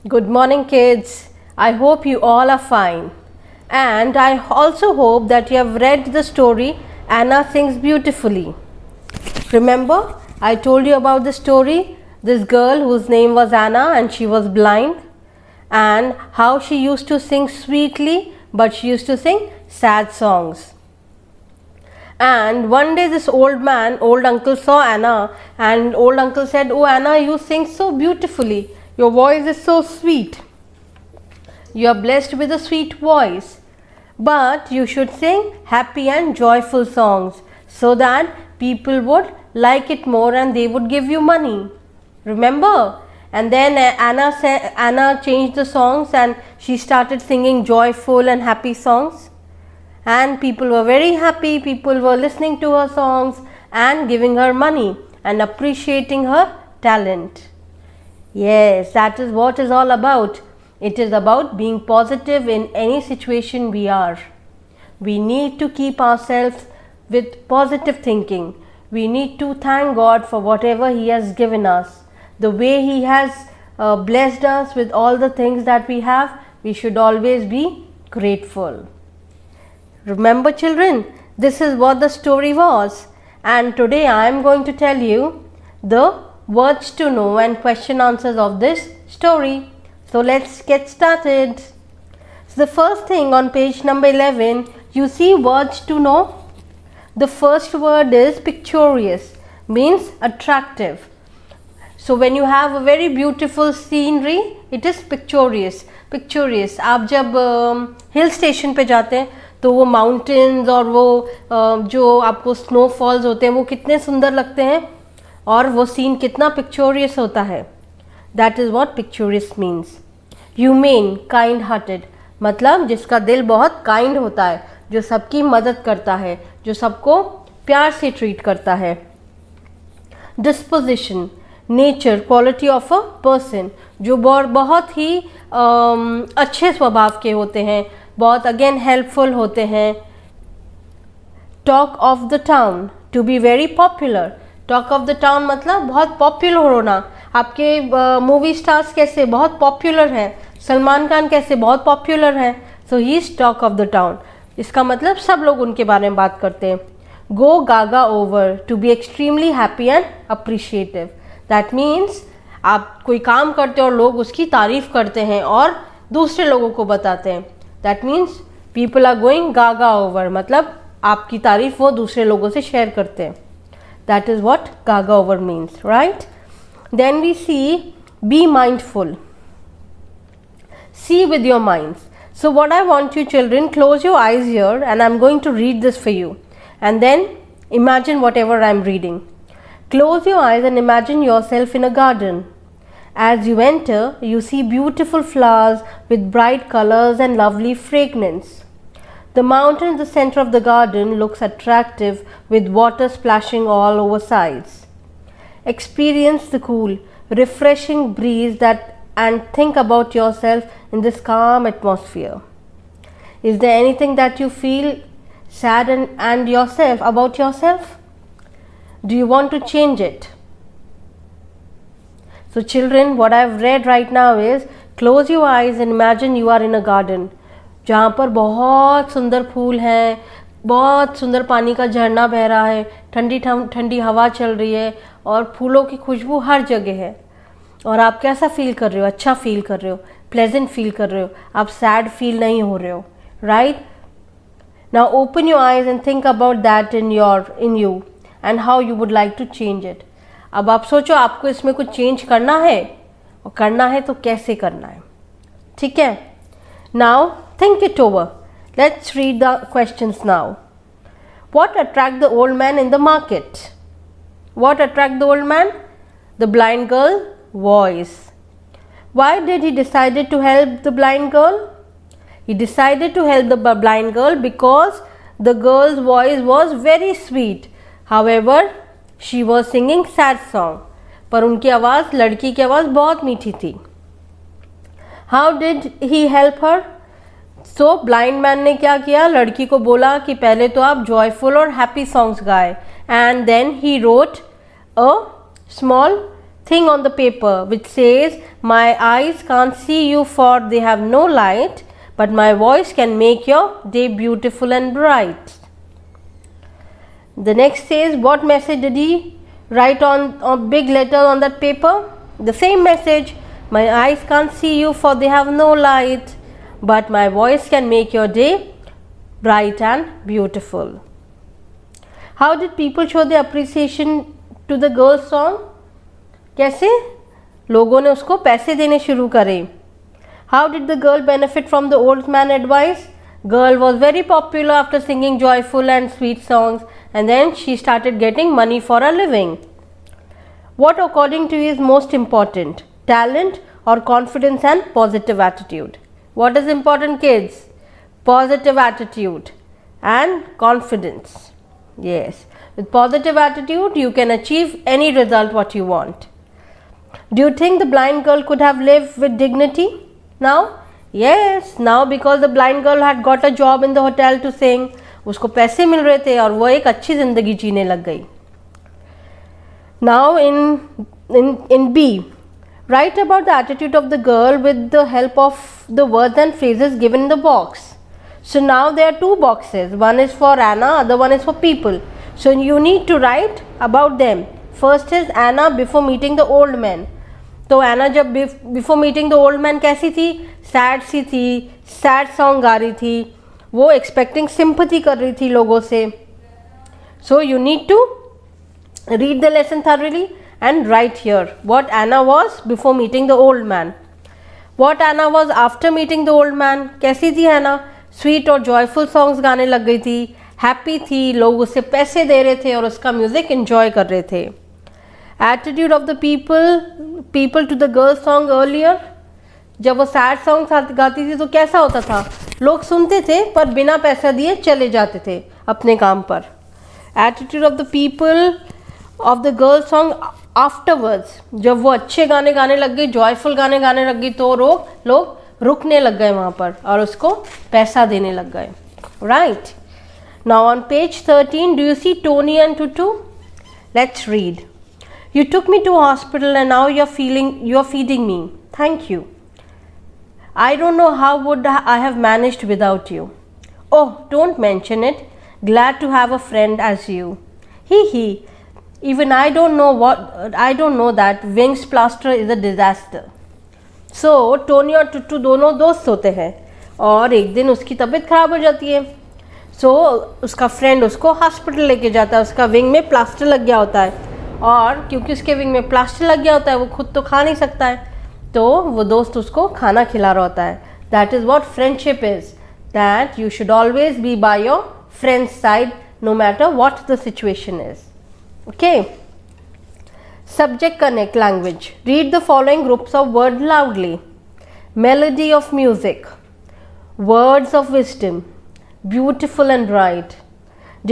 Good morning, kids. I hope you all are fine. And I also hope that you have read the story Anna Sings Beautifully. Remember, I told you about the story, this girl whose name was Anna and she was blind, and how she used to sing sweetly, but she used to sing sad songs. And one day this old uncle saw Anna, and old uncle said, "Oh Anna, you sing so beautifully. Your voice is so sweet. You are blessed with a sweet voice. But you should sing happy and joyful songs so that people would like it more and they would give you money." Remember? And then Anna changed the songs and she started singing joyful and happy songs. And people were very happy. People were listening to her songs and giving her money and appreciating her talent. Yes, that is what it's all about. It is about being positive in any situation we are. We need to keep ourselves with positive thinking. We need to thank God for whatever He has given us. The way He has blessed us with all the things that we have, we should always be grateful. Remember, children, this is what the story was, and today I am going to tell you the words to know and question answers of this story. So let's get started. So the first thing on page number 11, you see words to know. The first word is picturesque, means attractive. So when you have a very beautiful scenery, it is picturesque. Picturesque. आप जब hill station पे जाते हैं तो वो mountains और वो जो आपको स्नोफॉल्स होते हैं वो कितने सुंदर लगते हैं और वो सीन कितना पिक्चोरियस होता है. दैट इज़ व्हाट पिक्चोरियस मीन्स. ह्यूमेन, काइंड हार्टेड, मतलब जिसका दिल बहुत काइंड होता है, जो सबकी मदद करता है, जो सबको प्यार से ट्रीट करता है. Disposition, nature, quality of a person, जो बहुत ही अच्छे स्वभाव के होते हैं, बहुत अगेन हेल्पफुल होते हैं. Talk of the town, to be very popular. Talk of the town मतलब बहुत पॉपुलर होना. आपके मूवी स्टार्स कैसे बहुत पॉपुलर हैं, सलमान खान कैसे बहुत पॉपुलर हैं. So he is talk of the town. इसका मतलब सब लोग उनके बारे में बात करते हैं. Go gaga over, to be extremely happy and appreciative. That means आप कोई काम करते हो और लोग उसकी तारीफ करते हैं और दूसरे लोगों को बताते हैं. That means people are going gaga over, मतलब आपकी तारीफ वो दूसरे लोगों से शेयर करते हैं. That is what gaga over means, right. Then we see be mindful, see with your minds. So what I want you children, close your eyes here and I'm going to read this for you, and then imagine whatever I'm reading. Close your eyes and imagine yourself in a garden. As you enter, you see beautiful flowers with bright colors and lovely fragrance. The mountain in the center of the garden looks attractive with water splashing all over sides. Experience the cool, refreshing breeze and think about yourself in this calm atmosphere. Is there anything that you feel sad and yourself about yourself? Do you want to change it? So children, what I've read right now is close your eyes and imagine you are in a garden जहाँ पर बहुत सुंदर फूल हैं, बहुत सुंदर पानी का झरना बह रहा है, ठंडी ठंडी हवा चल रही है और फूलों की खुशबू हर जगह है. और आप कैसा फील कर रहे हो? अच्छा फील कर रहे हो, प्लेजेंट फील कर रहे हो, आप सैड फील नहीं हो रहे हो, right. Now open your eyes and think about that in you and how you would like to change it. अब आप सोचो आपको इसमें कुछ चेंज करना है, और करना है तो कैसे करना है. ठीक है. Now think it over. Let's read the questions now. What attract the old man in the market? What attract the old man? The blind girl voice. Why did he decided to help the blind girl? He decided to help the blind girl because the girl's voice was very sweet. However, she was singing sad song. पर उनकी आवाज़, लड़की की आवाज़ बहुत मीठी थी. How did he help her? So blind man ने क्या किया? लड़की को बोला कि पहले तो आप joyful और happy songs गाए, and then he wrote a small thing on the paper which says, my eyes can't see you for they have no light, but my voice can make your day beautiful and bright. The next says, what message did he write on a big letter on that paper? The same message, my eyes can't see you for they have no light, but my voice can make your day bright and beautiful. How did people show their appreciation to the girl's song? कैसे? लोगों ने उसको पैसे देने शुरू करे. How did the girl benefit from the old man's advice? Girl was very popular after singing joyful and sweet songs, and then she started getting money for a living. What according to you is most important? Talent or confidence and positive attitude? What is important, kids? Positive attitude and confidence. Yes, with positive attitude you can achieve any result what you want. Do you think the blind girl could have lived with dignity now? Yes, now because the blind girl had got a job in the hotel to sing, उसको पैसे मिल रहे थे और वो एक अच्छी जिंदगी जीने लग गई. Now in B, write about the attitude of the girl with the help of the words and phrases given in the box. So now there are two boxes, one is for Anna, other one is for people. So you need to write about them. First is Anna before meeting the old man. तो Anna जब before meeting the old man कैसी थी? Sad सी थी, sad song गा रही थी, वो expecting sympathy कर रही थी लोगों से. So you need to read the lesson thoroughly and write here what Anna was before meeting the old man. What Anna was after meeting the old man. कैसी थी Anna? स्वीट और joyful songs गाने लग गई थी, happy थी, लोग उसे पैसे दे रहे थे और उसका म्यूजिक एंजॉय कर रहे थे. Attitude of the people to the girl song earlier. जब वो सैड सॉन्ग गाती थी तो कैसा होता था? लोग सुनते थे पर बिना पैसा दिए चले जाते थे अपने काम पर. Attitude of the people of the girl song afterwards. जब वो अच्छे गाने गाने लग गई, जॉयफुल गाने गाने लग गई तो लोग रुकने लग गए वहाँ पर और उसको पैसा देने लग गए. Right. Now on page 13 do you see Tony and Tutu? Let's read. You took me to hospital and now you're feeding me. Thank you. I don't know how would I have managed without you. Oh, don't mention it. Glad to have a friend as you. He. Even I don't know that Wings plaster is a disaster. So Tony और टुट्टू दोनों दोस्त होते हैं और एक दिन उसकी तबीयत खराब हो जाती है. सो उसका फ्रेंड उसको हॉस्पिटल लेके जाता है. उसका विंग में प्लास्टर लग गया होता है और क्योंकि उसके विंग में प्लास्टर लग गया होता है वो खुद तो खा नहीं सकता है, तो वो दोस्त उसको खाना खिला रहा होता है. That is what friendship is, that you should always be by your friends side no matter what the situation is. Okay. Subject connect language. Read the following groups of words loudly. Melody of music, words of wisdom, beautiful and bright.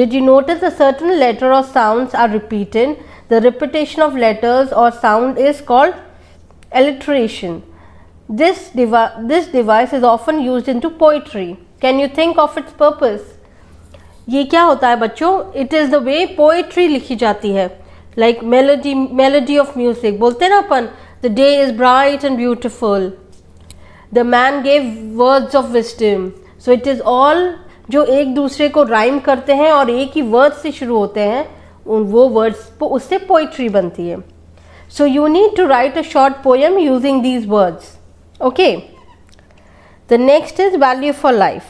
Did you notice a certain letter or sounds are repeated? The repetition of letters or sound is called alliteration. This device is often used into poetry. Can you think of its purpose? ये क्या होता है बच्चों? It is the way poetry लिखी जाती है. Like melody of music. बोलते हैं ना अपन, the day is bright and beautiful. The man gave words of wisdom. So it is all जो एक दूसरे को राइम करते हैं और एक ही वर्ड से शुरू होते हैं, वो वर्ड्स उससे पोइट्री बनती है. So you need to write a short poem using these words. Okay. The next is value for life.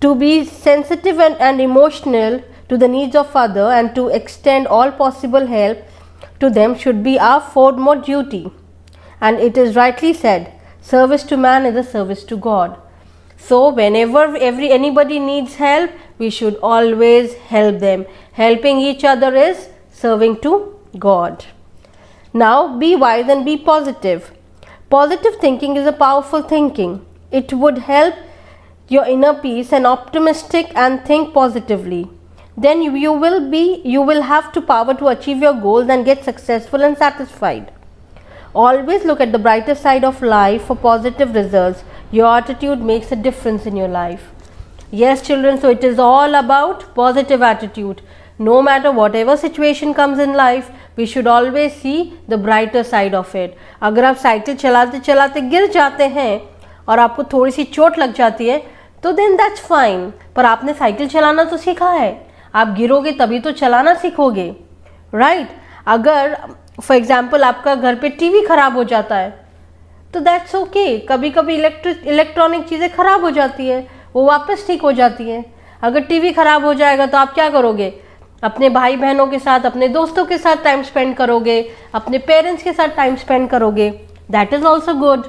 To be sensitive and emotional to the needs of other and to extend all possible help to them should be our foremost duty. And it is rightly said, service to man is a service to God. So whenever anybody needs help, we should always help them. Helping each other is serving to God. Now be wise and be positive. Positive thinking is a powerful thinking. It would help your inner peace and optimistic and think positively. Then you will have the power to achieve your goals and get successful and satisfied. Always look at the brighter side of life for positive results. Your attitude makes a difference in your life. Yes children, so it is all about positive attitude. No matter whatever situation comes in life, we should always see the brighter side of it. अगर आप cycle चलाते चलाते गिर जाते हैं और आपको थोड़ी सी चोट लग जाती है तो देन दैट्स फाइन, पर आपने साइकिल चलाना तो सीखा है. आप गिरोगे तभी तो चलाना सीखोगे, राइट? अगर फॉर एग्जाम्पल आपका घर पे टीवी खराब हो जाता है तो दैट्स ओके. कभी कभी इलेक्ट्रॉनिक चीज़ें खराब हो जाती है, वो वापस ठीक हो जाती है. अगर टीवी खराब हो जाएगा तो आप क्या करोगे? अपने भाई बहनों के साथ, अपने दोस्तों के साथ टाइम स्पेंड करोगे, अपने पेरेंट्स के साथ टाइम स्पेंड करोगे. That is also good,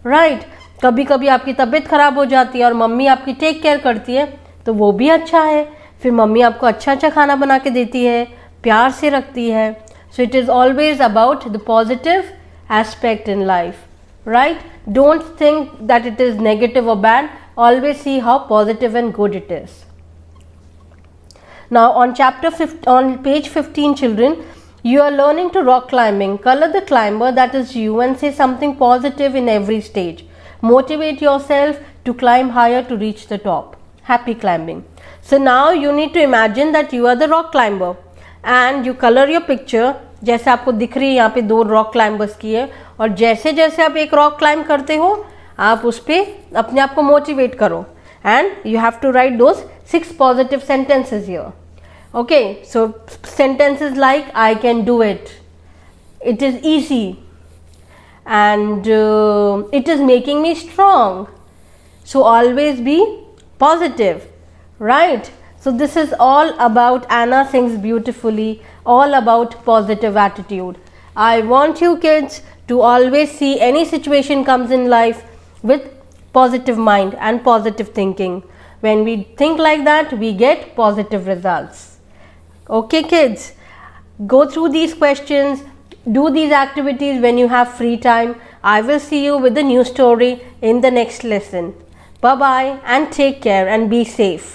right? कभी कभी आपकी तबीयत खराब हो जाती है और मम्मी आपकी टेक केयर करती है तो वो भी अच्छा है. फिर मम्मी आपको अच्छा अच्छा खाना बना के देती है, प्यार से रखती है. So it is always about the positive aspect in life, right? Don't think that it is negative or bad. Always see how positive and good it is. Now on page 15, children, you are learning to rock climbing. Color the climber that is you and say something positive in every stage. Motivate yourself to climb higher to reach the top. Happy climbing. So now you need to imagine that you are the rock climber and you color your picture. जैसे आपको दिख रही है यहाँ पे 2 rock climbers की है, और जैसे जैसे आप एक रॉक क्लाइंब करते हो आप उस पर अपने आप को मोटिवेट करो and you have to write those 6 positive sentences here. Okay, so sentences like I can do it, it is easy, and it is making me strong. So always be positive, right? So this is all about Anna Sings Beautifully, all about positive attitude. I want you kids to always see any situation comes in life with positive mind and positive thinking. When we think like that, we get positive results. Okay kids, go through these questions, do these activities when you have free time. I will see you with a new story in the next lesson. Bye bye and take care and be safe.